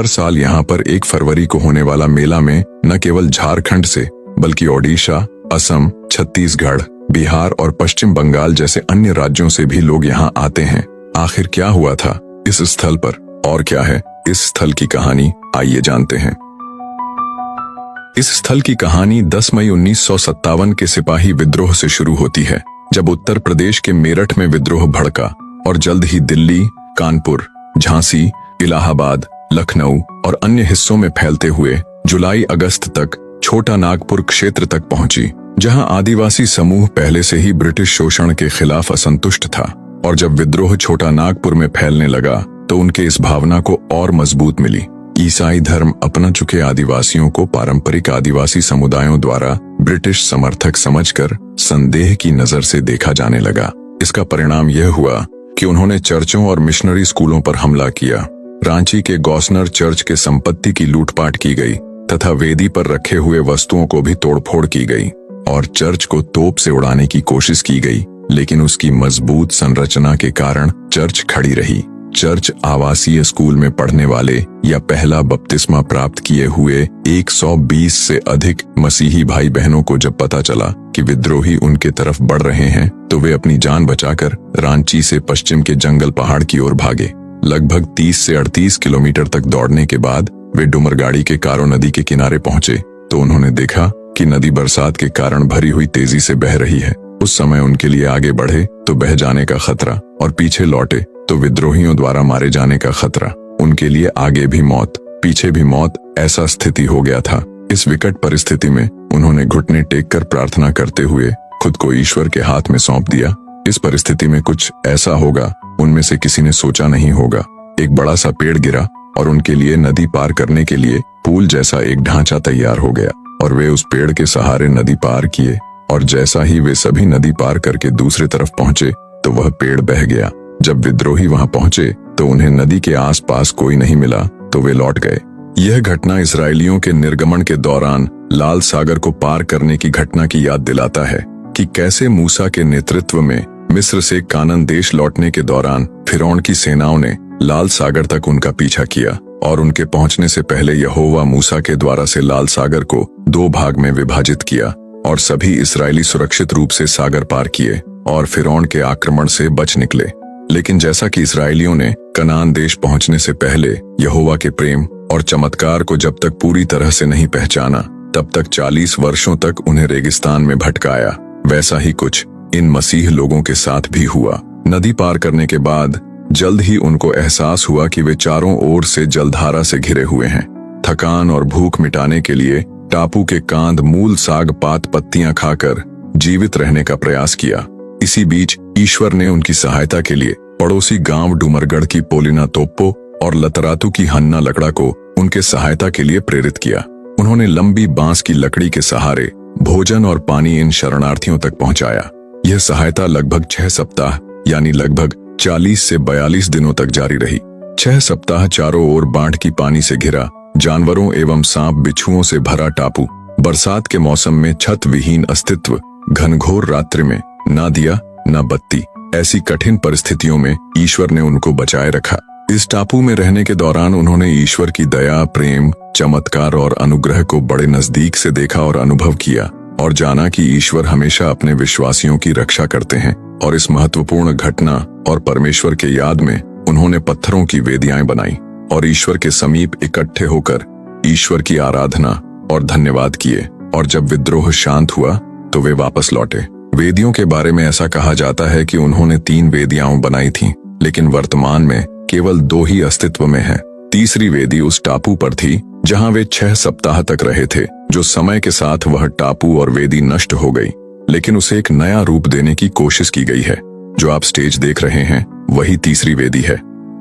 हर साल यहाँ पर 1 फरवरी को होने वाला मेला में न केवल झारखंड से बल्कि ओडिशा, असम, छत्तीसगढ़, बिहार और पश्चिम बंगाल जैसे अन्य राज्यों से भी लोग यहाँ आते हैं। आखिर क्या हुआ था इस स्थल पर और क्या है इस स्थल की कहानी, आइए जानते हैं। इस स्थल की कहानी 10 मई 1957 के सिपाही विद्रोह से शुरू होती है, जब उत्तर प्रदेश के मेरठ में विद्रोह भड़का और जल्द ही दिल्ली, कानपुर, झांसी, इलाहाबाद, लखनऊ और अन्य हिस्सों में फैलते हुए जुलाई-अगस्त तक छोटा नागपुर क्षेत्र तक पहुंची, जहां आदिवासी समूह पहले से ही ब्रिटिश शोषण के खिलाफ असंतुष्ट था। और जब विद्रोह छोटा नागपुर में फैलने लगा तो उनके इस भावना को और मजबूत मिली। ईसाई धर्म अपना चुके आदिवासियों को पारंपरिक आदिवासी समुदायों द्वारा ब्रिटिश समर्थक समझकर संदेह की नजर से देखा जाने लगा। इसका परिणाम यह हुआ कि उन्होंने चर्चों और मिशनरी स्कूलों पर हमला किया। रांची के गौसनर चर्च के संपत्ति की लूटपाट की गई तथा वेदी पर रखे हुए वस्तुओं को भी तोड़फोड़ की गई और चर्च को तोप से उड़ाने की कोशिश की गई, लेकिन उसकी मजबूत संरचना के कारण चर्च खड़ी रही। चर्च आवासीय स्कूल में पढ़ने वाले या पहला बपतिस्मा प्राप्त किए हुए 120 से अधिक मसीही भाई बहनों को जब पता चला कि विद्रोही उनके तरफ बढ़ रहे हैं तो वे अपनी जान बचाकर रांची से पश्चिम के जंगल पहाड़ की ओर भागे। लगभग 30 से 38 किलोमीटर तक दौड़ने के बाद वे डुमरगाड़ी के कारो नदी के किनारे पहुंचे तो उन्होंने देखा कि नदी बरसात के कारण भरी हुई तेजी से बह रही है। उस समय उनके लिए आगे बढ़े तो बह जाने का खतरा और पीछे लौटे तो विद्रोहियों द्वारा मारे जाने का खतरा। उनके लिए आगे भी मौत, पीछे भी मौत, ऐसा स्थिति हो गया था। इस विकट परिस्थिति में उन्होंने घुटने टेककर प्रार्थना करते हुए खुद को ईश्वर के हाथ में सौंप दिया। इस परिस्थिति में कुछ ऐसा होगा उनमें से किसी ने सोचा नहीं होगा। एक बड़ा सा पेड़ गिरा और उनके लिए नदी पार करने के लिए पुल जैसा एक ढांचा तैयार हो गया और वे उस पेड़ के सहारे नदी पार किए। और जैसा ही वे सभी नदी पार करके दूसरी तरफ पहुंचे तो वह पेड़ बह गया। जब विद्रोही वहां पहुंचे तो उन्हें नदी के आसपास कोई नहीं मिला तो वे लौट गए। यह घटना इस्राएलियों के निर्गमन के दौरान लाल सागर को पार करने की घटना की याद दिलाता है कि कैसे मूसा के नेतृत्व में मिस्र से कानान देश लौटने के दौरान फिरौन की सेनाओं ने लाल सागर तक उनका पीछा किया और उनके पहुंचने से पहले यहोवा मूसा के द्वारा से लाल सागर को 2 भाग में विभाजित किया और सभी इस्राएली सुरक्षित रूप से सागर पार किए और फिरौन के आक्रमण से बच निकले। लेकिन जैसा कि इस्राएलियों ने कनान देश पहुंचने से पहले यहोवा के प्रेम और चमत्कार को जब तक पूरी तरह से नहीं पहचाना तब तक 40 वर्षों तक उन्हें रेगिस्तान में भटकाया, वैसा ही कुछ इन मसीह लोगों के साथ भी हुआ। नदी पार करने के बाद जल्द ही उनको एहसास हुआ कि वे चारों ओर से जलधारा से घिरे हुए हैं। थकान और भूख मिटाने के लिए टापू के कांद मूल साग पात पत्तियां खाकर जीवित रहने का प्रयास किया। इसी बीच ईश्वर ने उनकी सहायता के लिए पड़ोसी गांव डुमरगढ़ की पोलिना तोप्पो और लतरातू की हन्ना लकड़ा को उनके सहायता के लिए प्रेरित किया। उन्होंने लंबी बांस की लकड़ी के सहारे भोजन और पानी इन शरणार्थियों तक पहुंचाया। यह सहायता लगभग 6 सप्ताह यानी लगभग 40 से 42 दिनों तक जारी रही। 6 सप्ताह चारों ओर बाढ़ की पानी से घिरा, जानवरों एवं सांप बिच्छुओं से भरा टापू, बरसात के मौसम में छत विहीन अस्तित्व, घनघोर रात्रि में ना दिया ना बत्ती, ऐसी कठिन परिस्थितियों में ईश्वर ने उनको बचाए रखा। इस टापू में रहने के दौरान उन्होंने ईश्वर की दया, प्रेम, चमत्कार और अनुग्रह को बड़े नजदीक से देखा और अनुभव किया और जाना कि ईश्वर हमेशा अपने विश्वासियों की रक्षा करते हैं। और इस महत्वपूर्ण घटना और परमेश्वर के याद में उन्होंने पत्थरों की वेदियाएं बनाई और ईश्वर के समीप इकट्ठे होकर ईश्वर की आराधना और धन्यवाद किए। और जब विद्रोह शांत हुआ तो वे वापस लौटे। वेदियों के बारे में ऐसा कहा जाता है कि उन्होंने 3 वेदियां बनाई थीं, लेकिन वर्तमान में केवल 2 ही अस्तित्व में है। तीसरी वेदी उस टापू पर थी जहां वे 6 सप्ताह तक रहे थे। जो समय के साथ वह टापू और वेदी नष्ट हो गई, लेकिन उसे एक नया रूप देने की कोशिश की गई है। जो आप स्टेज देख रहे हैं वही तीसरी वेदी है।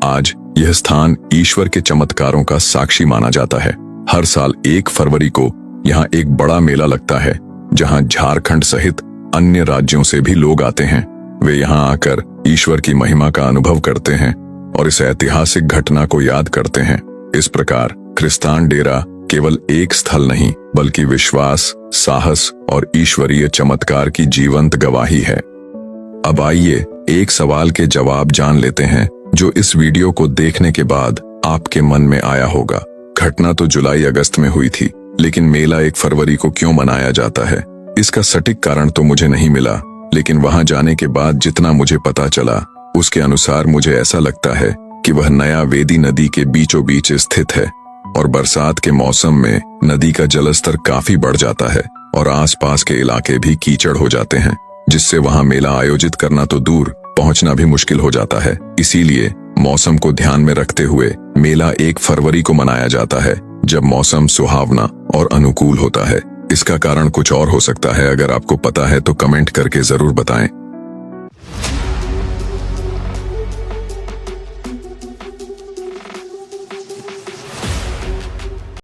आज यह स्थान ईश्वर के चमत्कारों का साक्षी माना जाता है। हर साल 1 फरवरी को यहाँ एक बड़ा मेला लगता है जहाँ झारखंड सहित अन्य राज्यों से भी लोग आते हैं। वे यहाँ आकर ईश्वर की महिमा का अनुभव करते हैं और इस ऐतिहासिक घटना को याद करते हैं। इस प्रकार क्रिस्तान डेरा केवल एक स्थल नहीं बल्कि विश्वास, साहस और ईश्वरीय चमत्कार की जीवंत गवाही है। अब आइए एक सवाल के जवाब जान लेते हैं जो इस वीडियो को देखने के बाद आपके मन में आया होगा, घटना तो जुलाई अगस्त में हुई थी, लेकिन मेला 1 फरवरी को क्यों मनाया जाता है? इसका सटीक कारण तो मुझे नहीं मिला, लेकिन वहां जाने के बाद जितना मुझे पता चला उसके अनुसार मुझे ऐसा लगता है कि वह नया वेदी नदी के बीचों बीच स्थित है और बरसात के मौसम में नदी का जलस्तर काफी बढ़ जाता है और आसपास के इलाके भी कीचड़ हो जाते हैं, जिससे वहां मेला आयोजित करना तो दूर, पहुंचना भी मुश्किल हो जाता है। इसीलिए मौसम को ध्यान में रखते हुए मेला 1 फरवरी को मनाया जाता है, जब मौसम सुहावना और अनुकूल होता है। इसका कारण कुछ और हो सकता है। अगर आपको पता है तो कमेंट करके जरूर बताएं।